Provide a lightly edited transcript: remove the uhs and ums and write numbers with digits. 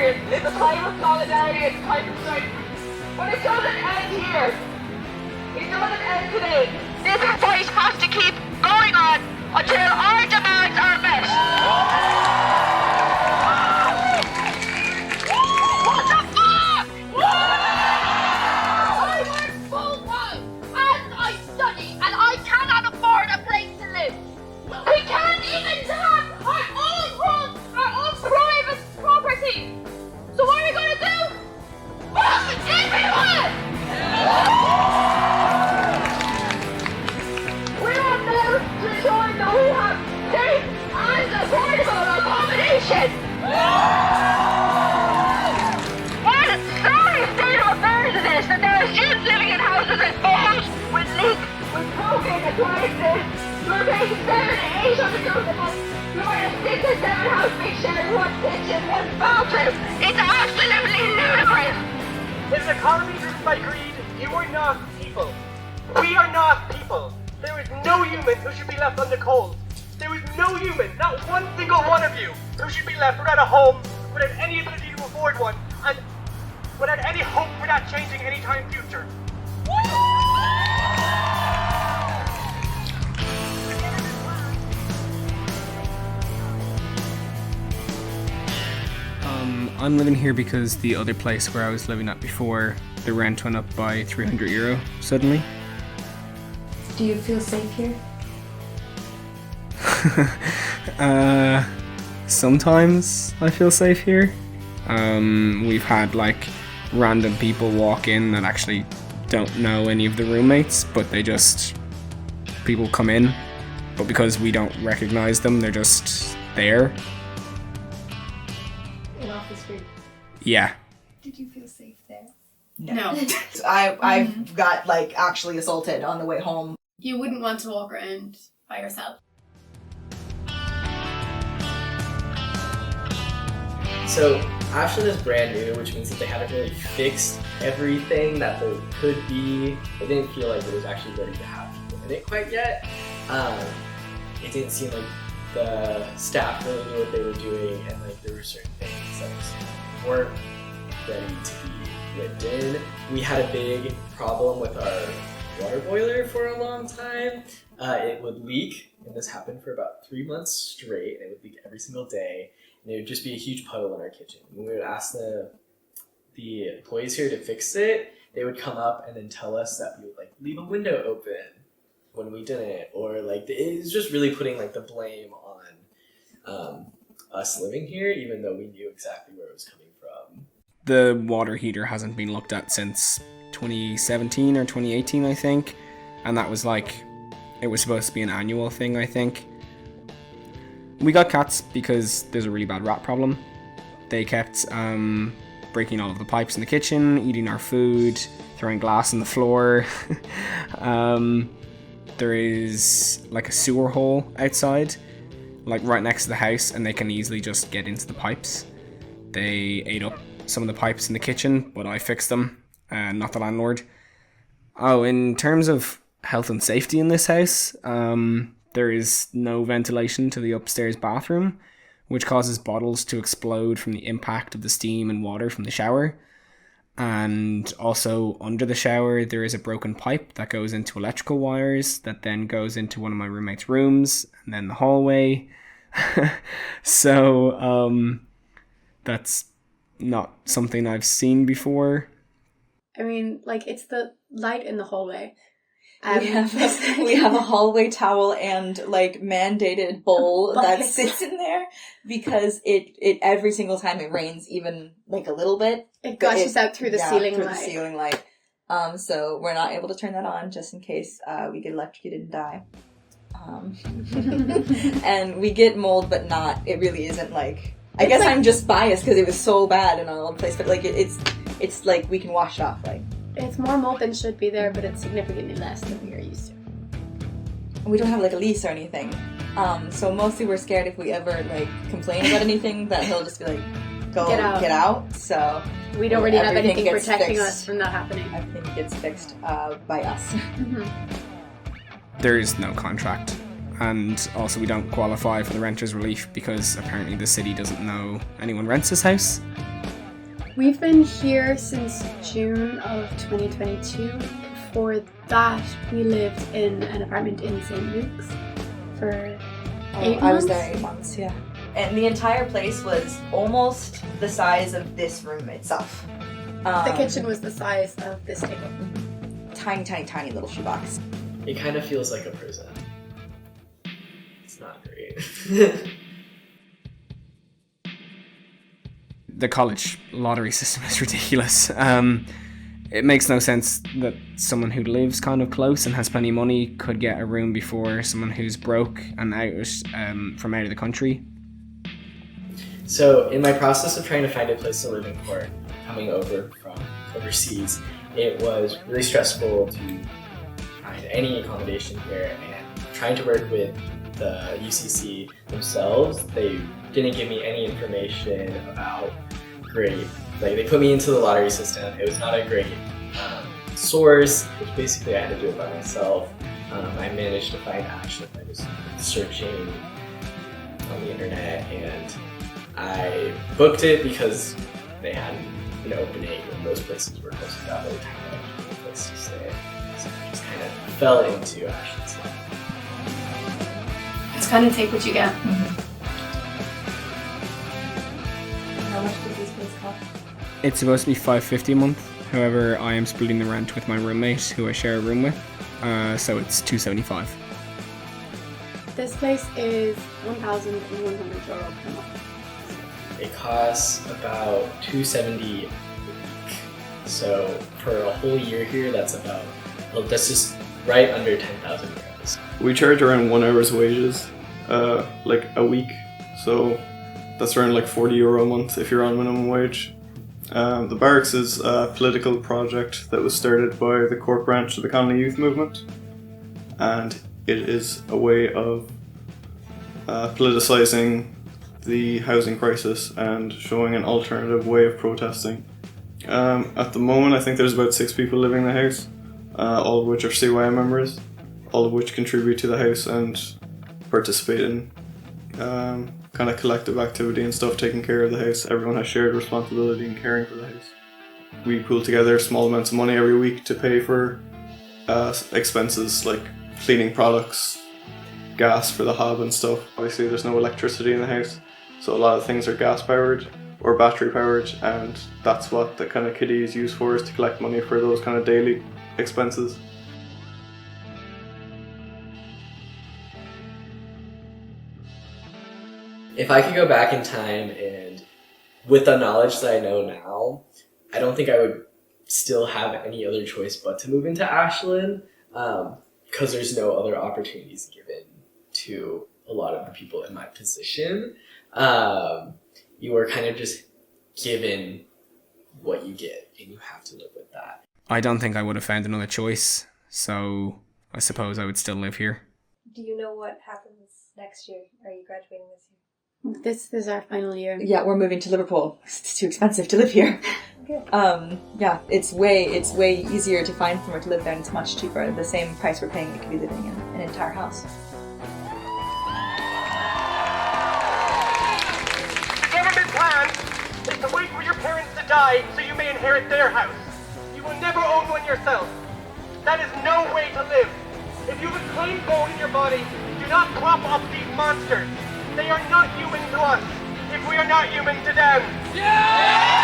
experience is a time of solidarity and time of strength. But it doesn't end here. It doesn't end today. This fight has to keep going on until our demands are met. What the fuck? I work full time and I study and I cannot afford a place to live. We can't even have our own homes, our own private property. So what are we gonna do? Fuck everyone! We want them to ensure that we have safe and affordable accommodation. What a sorry state of affairs it is that there are students living in houses exposed with leaks, with smoking appliances. You're paying 700 to 800 a month. You're in a 6 or 7 house being shared one kitchen, one bathroom. It's absolutely ludicrous. In an economy driven by greed, you are not people. We are not people. There is no human who should be left on the cold. There is no human, not one single one of you, who should be left without a home, without any ability to afford one, and without any hope for that changing anytime future. I'm living here because the other place where I was living at before, the rent went up by €300 suddenly. Do you feel safe here? Sometimes I feel safe here. We've had like random people walk in that actually don't know any of the roommates, but people come in, but because we don't recognize them, they're just there. Off the street. Yeah. Did you feel safe there? No. I've got like actually assaulted on the way home. You wouldn't want to walk around by yourself. So Ashland is brand new, which means that they haven't really fixed everything that there could be. It didn't feel like it was actually ready to have people in it quite yet. It didn't seem like the staff really knew what they were doing, and like there were certain things that just weren't ready to be lived in. We had a big problem with our water boiler for a long time. It would leak, and this happened for about 3 months straight, and it would leak every single day. And it would just be a huge puddle in our kitchen. When we would ask the employees here to fix it, they would come up and then tell us that we would like leave a window open when we didn't, or like it was just really putting like the blame on us living here, even though we knew exactly where it was coming from. The water heater hasn't been looked at since 2017 or 2018, I think, and that was like, it was supposed to be an annual thing, I think. We got cats because there's a really bad rat problem. They kept breaking all of the pipes in the kitchen, eating our food, throwing glass on the floor. There is like a sewer hole outside, like right next to the house, and they can easily just get into the pipes. They ate up some of the pipes in the kitchen, but I fixed them, not the landlord. Oh, in terms of health and safety in this house, there is no ventilation to the upstairs bathroom, which causes bottles to explode from the impact of the steam and water from the shower. And also under the shower, there is a broken pipe that goes into electrical wires that then goes into one of my roommate's rooms and then the hallway. So that's not something I've seen before. I mean, like, it's the light in the hallway. We have a hallway towel and like mandated bowl that sits in there because it every single time it rains, even like a little bit, it gushes out through the ceiling light. The ceiling light. So we're not able to turn that on just in case we get electrocuted and die. And we get mold, but not. It really isn't like. I guess I'm just biased because it was so bad in our old place, but like it's like we can wash it off, like. It's more mold than should be there, but it's significantly less than we are used to. We don't have like a lease or anything, so mostly we're scared if we ever like complain about anything that he'll just be like, "Go get out." So we don't really have anything protecting us from that happening. I think it gets fixed by us. Mm-hmm. There is no contract, and also we don't qualify for the renters relief because apparently the city doesn't know anyone rents this house. We've been here since June of 2022. Before that, we lived in an apartment in St. Luke's for 8 months. I was there 8 months, yeah. And the entire place was almost the size of this room itself. The kitchen was the size of this table. Tiny, tiny, tiny little shoebox. It kind of feels like a prison. It's not great. The college lottery system is ridiculous. It makes no sense that someone who lives kind of close and has plenty of money could get a room before someone who's broke and out from out of the country. So, in my process of trying to find a place to live in Cork, coming over from overseas, it was really stressful to find any accommodation here, and trying to work with the UCC themselves, they didn't give me any information about great, like they put me into the lottery system. It was not a great source, which basically I had to do it by myself. I managed to find Ashland by just searching on the internet, and I booked it because they had an opening and those places were close to that whole time. I had a place to stay. So I just kind of fell into Ashland's life. It's kind of take what you get. How much did this place cost? It's supposed to be $550 a month. However, I am splitting the rent with my roommate, who I share a room with, so it's $275. This place is €1,100 per month. It costs about $270 a week. So for a whole year here, that's about, well, that's just right under 10,000 euros. We charge around 1 hour's wages, like a week. So that's around like €40 a month if you're on minimum wage. The Barracks is a political project that was started by the Cork branch of the Colony Youth Movement, and it is a way of politicising the housing crisis and showing an alternative way of protesting. At the moment, I think there's about 6 people living in the house, all of which are CYM members, all of which contribute to the house and participate in kind of collective activity and stuff, taking care of the house. Everyone has shared responsibility in caring for the house. We pool together small amounts of money every week to pay for expenses like cleaning products, gas for the hob and stuff. Obviously there's no electricity in the house, so a lot of things are gas powered or battery powered, and that's what the kind of kitty is used for, is to collect money for those kind of daily expenses. If I could go back in time and with the knowledge that I know now, I don't think I would still have any other choice but to move into Ashland, because there's no other opportunities given to a lot of the people in my position. You are kind of just given what you get, and you have to live with that. I don't think I would have found another choice, so I suppose I would still live here. Do you know what happens next year? Are you graduating this year? This is our final year. Yeah, we're moving to Liverpool. It's too expensive to live here. Good. Yeah, it's way easier to find somewhere to live there, and it's much cheaper. The same price we're paying, we could be living in an entire house. The government plan is to wait for your parents to die so you may inherit their house. You will never own one yourself. That is no way to live. If you have a clean bone in your body, do not prop up these monsters. They are not human to us, if we are not human to them. Yeah!